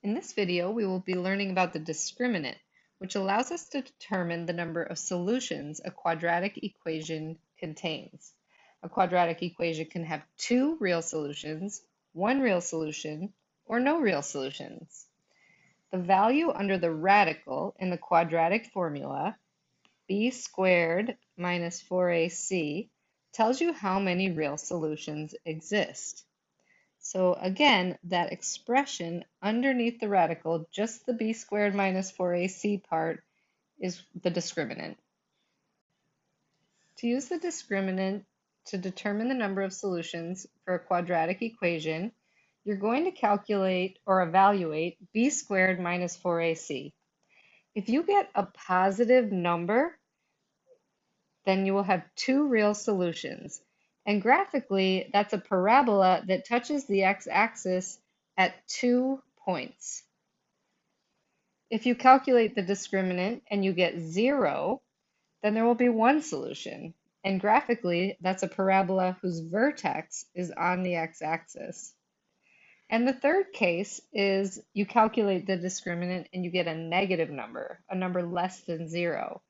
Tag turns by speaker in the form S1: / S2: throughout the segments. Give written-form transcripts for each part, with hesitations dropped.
S1: In this video, we will be learning about the discriminant, which allows us to determine the number of solutions a quadratic equation contains. A quadratic equation can have two real solutions, one real solution, or no real solutions. The value under the radical in the quadratic formula, b squared minus 4ac, tells you how many real solutions exist. So again, that expression underneath the radical, just the b squared minus 4ac part, is the discriminant. To use the discriminant to determine the number of solutions for a quadratic equation, you're going to calculate or evaluate b squared minus 4ac. If you get a positive number, then you will have two real solutions. And graphically, that's a parabola that touches the x-axis at 2 points. If you calculate the discriminant and you get 0, then there will be one solution. And graphically, that's a parabola whose vertex is on the x-axis. And the third case is you calculate the discriminant and you get a negative number, a number less than 0.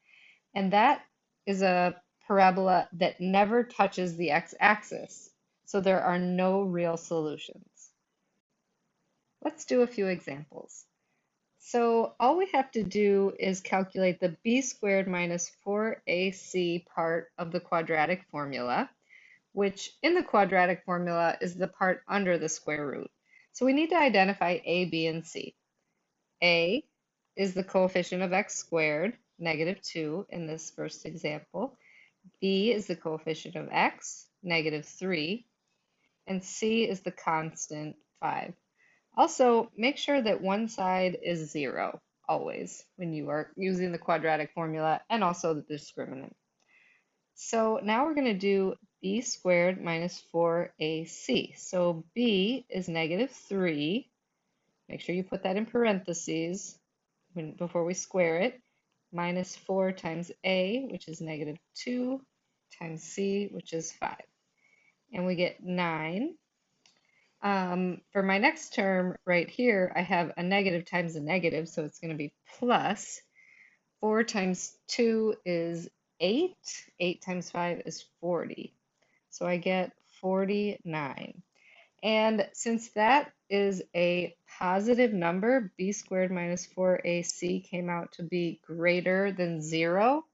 S1: And that is a parabola that never touches the x-axis, so there are no real solutions. Let's do a few examples. So all we have to do is calculate the b squared minus 4ac part of the quadratic formula, which in the quadratic formula is the part under the square root. So we need to identify a, b, and c. A is the coefficient of x squared, -2 in this first example. B is the coefficient of x, -3. And C is the constant 5. Also, make sure that one side is 0, always, when you are using the quadratic formula and also the discriminant. So now we're going to do b squared minus 4ac. So b is -3. Make sure you put that in parentheses before we square it. Minus 4 times a, which is -2, times c, which is 5. And we get 9. For my next term right here, I have a negative times a negative, so it's going to be plus. 4 times 2 is 8. 8 times 5 is 40. So I get 49. And since that is a positive number, b squared minus 4ac came out to be greater than 0,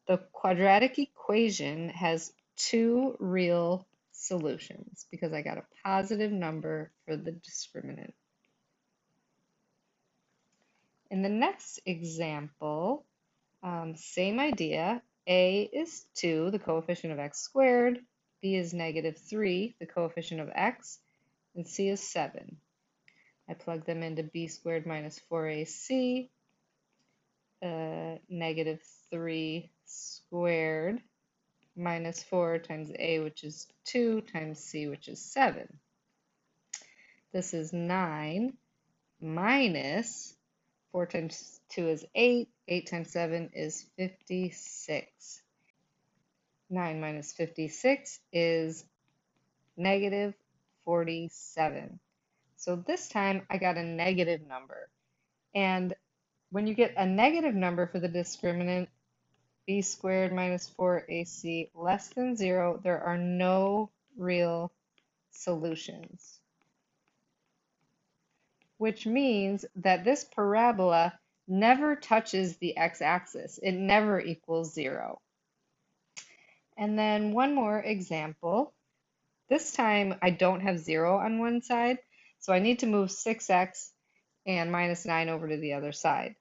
S1: the quadratic equation has two real solutions because I got a positive number for the discriminant. In the next example, same idea. A is 2, the coefficient of x squared. B is -3, the coefficient of x, and C is 7. I plug them into b squared minus 4ac, -3 squared minus 4 times a, which is 2, times c, which is 7. This is 9 minus 4 times 2 is 8. 8 times 7 is 56. 9 minus 56 is -47. So this time I got a negative number. And when you get a negative number for the discriminant, b squared minus 4ac less than 0, there are no real solutions. Which means that this parabola never touches the x-axis. It never equals 0. And then one more example. This time I don't have 0 on one side, so I need to move 6x and -9 over to the other side.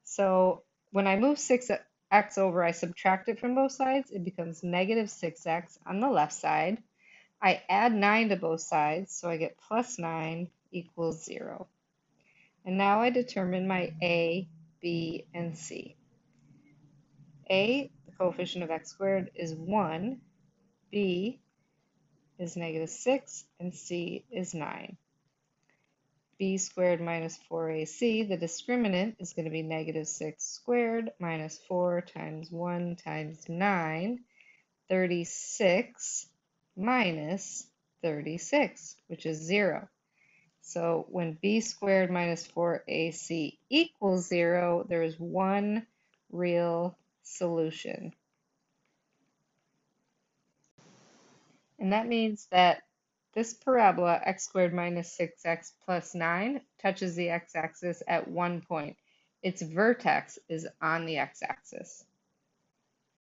S1: So when I move 6x over, I subtract it from both sides. It becomes -6x on the left side. I add 9 to both sides, so I get +9 equals 0. And now I determine my a, b, and c. A, the coefficient of x squared, is 1. B is -6, and c is 9. b squared minus 4ac, the discriminant, is going to be -6 squared minus 4 times 1 times 9, 36 minus 36, which is 0. So when b squared minus 4ac equals 0, there is one real solution. And that means that this parabola, x squared minus 6x plus 9, touches the x-axis at one point. Its vertex is on the x-axis.